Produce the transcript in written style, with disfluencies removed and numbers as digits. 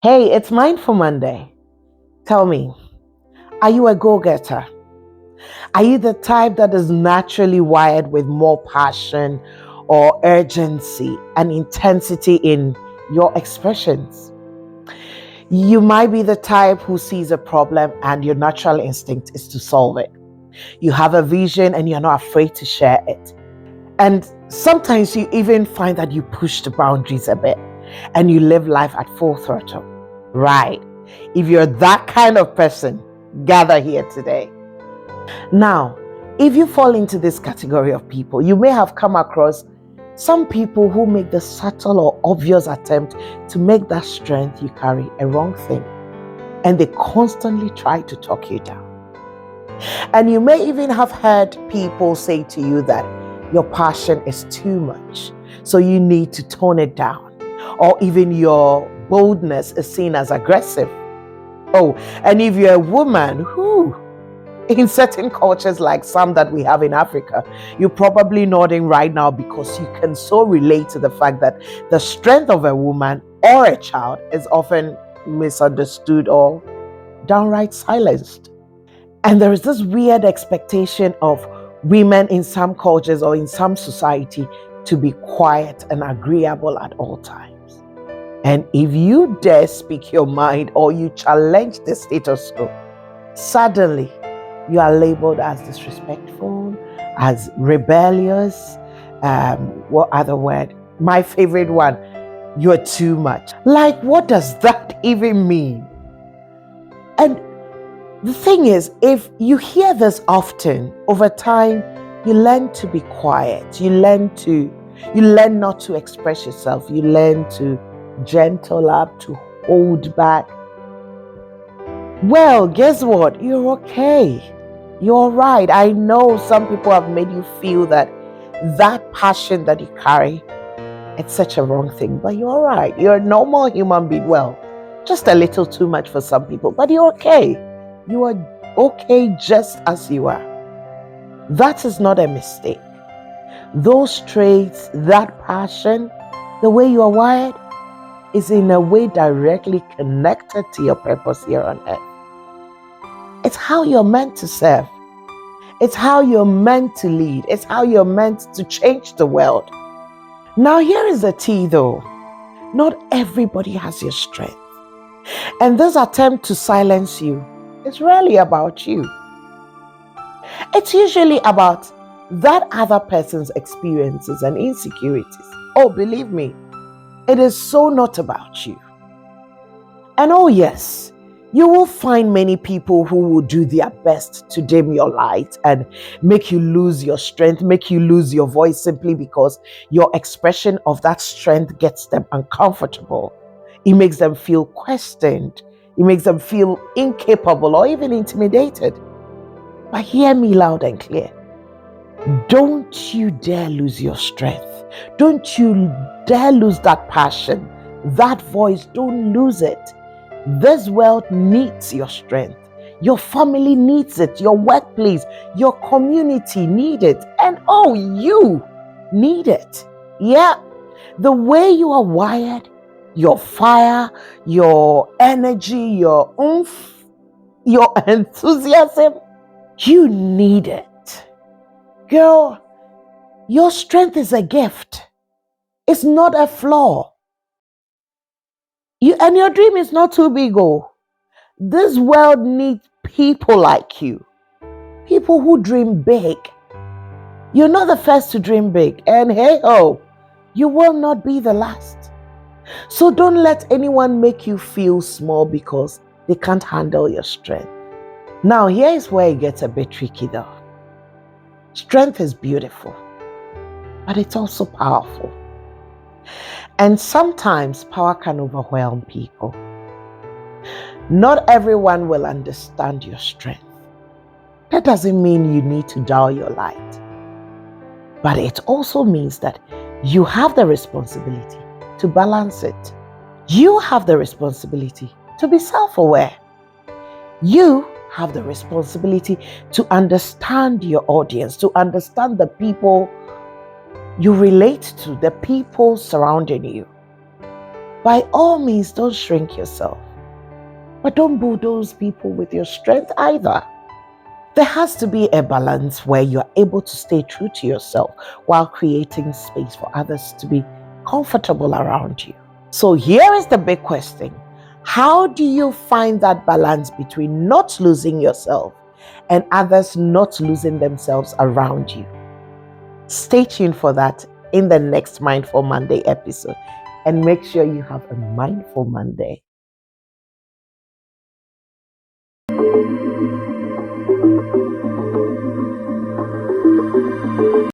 Hey, it's Mindful Monday. Tell me, are you a go getter? Are you the type that is naturally wired with more passion or urgency and intensity in your expressions? You might be the type who sees a problem and your natural instinct is to solve it. You have a vision and you're not afraid to share it. And sometimes you even find that you push the boundaries a bit and you live life at full throttle. Right. If you're that kind of person, gather here today. Now, if you fall into this category of people, you may have come across some people who make the subtle or obvious attempt to make that strength you carry a wrong thing. And they constantly try to talk you down. And you may even have heard people say to you that your passion is too much, so you need to tone it down. Or even your boldness is seen as aggressive. Oh, and if you're a woman who, in certain cultures like some that we have in Africa, you're probably nodding right now because you can so relate to the fact that the strength of a woman or a child is often misunderstood or downright silenced. And there is this weird expectation of women in some cultures or in some society to be quiet and agreeable at all times. And if you dare speak your mind or you challenge the status quo, suddenly you are labeled as disrespectful, as rebellious. What other word? My favorite one, you're too much. Like, what does that even mean? And the thing is, if you hear this often, over time, you learn to be quiet. You learn not to express yourself. You learn to gentle up, to hold back. Well, guess what? You're okay. You're right. I know some people have made you feel that passion that you carry, it's such a wrong thing, but you're right. You're a normal human being. Well, just a little too much for some people, but you're okay. You are okay just as you are. That is not a mistake. Those traits, that passion, the way you are wired, is in a way directly connected to your purpose here on earth. It's how you're meant to serve. It's how you're meant to lead. It's how you're meant to change the world. Now, here is the tea though. Not everybody has your strength. And this attempt to silence you is rarely about you. It's usually about that other person's experiences and insecurities. Oh, believe me, it is so not about you. And oh yes, you will find many people who will do their best to dim your light and make you lose your strength, make you lose your voice simply because your expression of that strength gets them uncomfortable. It makes them feel questioned. It makes them feel incapable or even intimidated. But hear me loud and clear. Don't you dare lose your strength. Don't you dare lose that passion, that voice. Don't lose it. This world needs your strength. Your family needs it. Your workplace, your community need it. And oh, you need it. Yeah. The way you are wired, your fire, your energy, your oomph, your enthusiasm, you need it. Girl, your strength is a gift. It's not a flaw. And your dream is not too big. Oh, this world needs people like you. People who dream big. You're not the first to dream big. And hey ho, you will not be the last. So don't let anyone make you feel small because they can't handle your strength. Now, here is where it gets a bit tricky though. Strength is beautiful, but it's also powerful. And sometimes power can overwhelm people. Not everyone will understand your strength. That doesn't mean you need to dull your light. But it also means that you have the responsibility to balance it. You have the responsibility to be self-aware. You have the responsibility to understand your audience, to understand the people you relate to, the people surrounding you. By all means, don't shrink yourself, but don't bulldoze people with your strength either. There has to be a balance where you're able to stay true to yourself while creating space for others to be comfortable around you. So here is the big question. How do you find that balance between not losing yourself and others not losing themselves around you? Stay tuned for that in the next Mindful Monday episode, and make sure you have a mindful Monday.